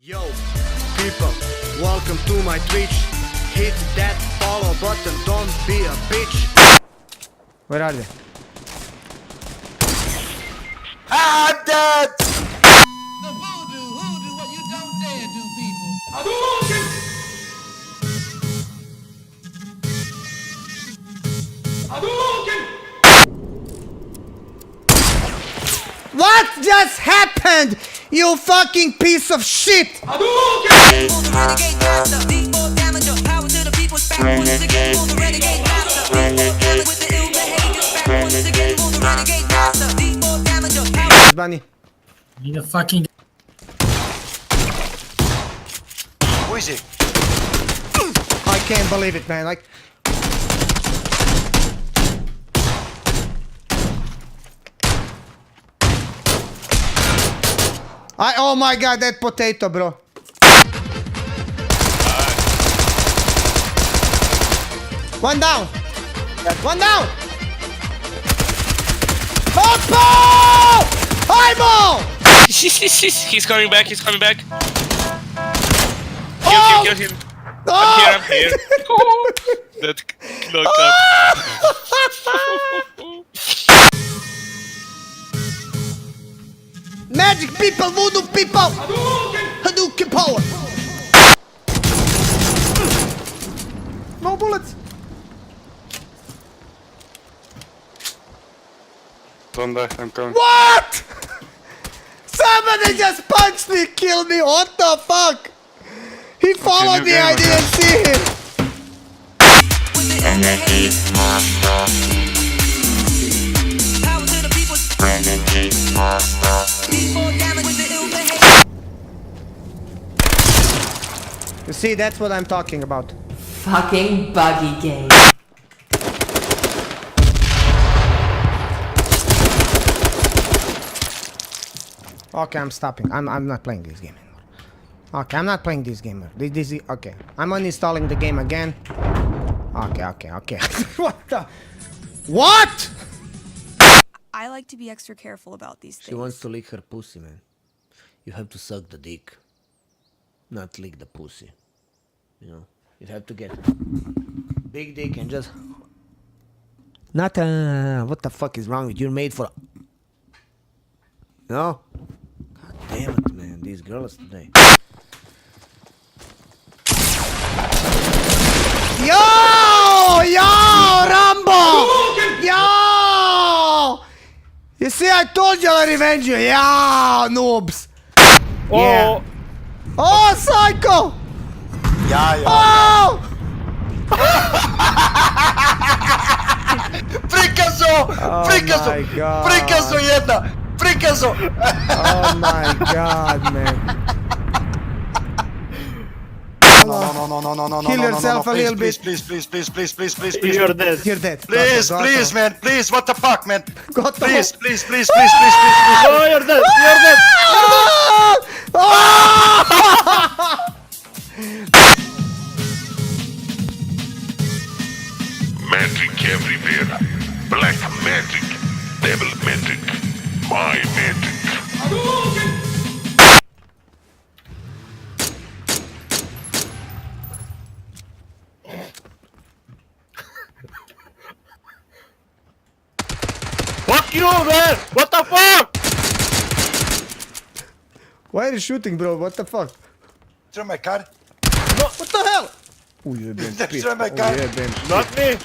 Yo, people, welcome to my Twitch. Hit that follow button, don't be a bitch. Where are they? I'm dead! The voodoo, what you don't dare do, people. What just happened? You fucking piece of shit! For the renegade master, D4 damage, power to the people's back once again. For the renegade master, D4 damage with the ill behavior, back once again. For the renegade master, D4 damage, power. Bunny. Need a fucking. Who is it? I can't believe it, man. Like, oh my god, that potato, bro. One down. One down. Oppo! Eyeball! He's coming back, he's coming back. Oh! Kill him. Oh! I'm here. That knockout. Magic people, voodoo people! Hadouken power! No bullets! Don't die, I'm coming. What?! Somebody just punched me, killed me, what the fuck?! He followed me, I didn't see him! With the ill behavior. Power to the people's D4 damage with the ill behavior. You see, that's what I'm talking about. Fucking buggy game. Okay, I'm stopping. I'm not playing this game anymore. Okay, I'm not playing this game. This is okay. I'm uninstalling the game again. Okay. What the? What? I like to be extra careful about these things. She wants to lick her pussy, man. You have to suck the dick, not lick the pussy. You know, you have to get big dick and just not. What the fuck is wrong with you? You're made for. No. God damn it, man. These girls today. Yo, Rambo! Yo! You see, I told you I'll revenge you. Yeah, noobs. Yeah. Oh, psycho! Ja. Oh! Prikazo! Prikazo! my God. Prikazo jedna! Prikazo! Oh my god, man. No. Kill yourself a little bit. Please. You're dead. You're dead. Please, man. Please, what the fuck, man? Got the Please. Oh, you're dead. You're dead. Magic everywhere. Black magic. Devil magic. My magic. Fuck you, man. What the fuck? Why are you shooting, bro? What the fuck? Throw my car. What the hell? Oh, you're being That's right, my car. Not me.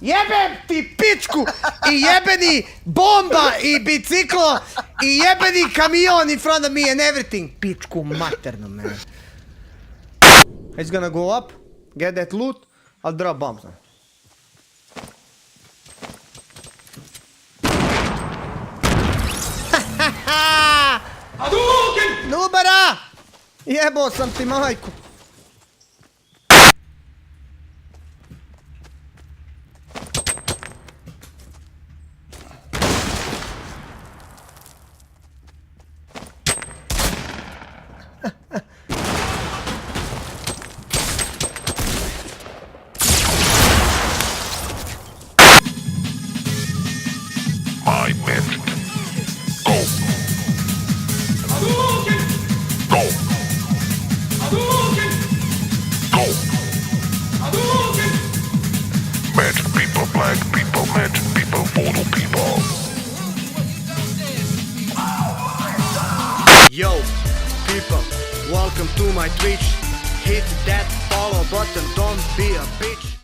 Jebem ti pičku i jebeni bomba i biciklo i jebeni kamion in front of me and everything. Pičku materno, man. It's gonna go up, get that loot, I'll drop bombs now. Nubara! Jebo sam ti majku. people, black people, magic people, voodoo people. Yo, people, welcome to my Twitch. Hit that follow button, don't be a bitch.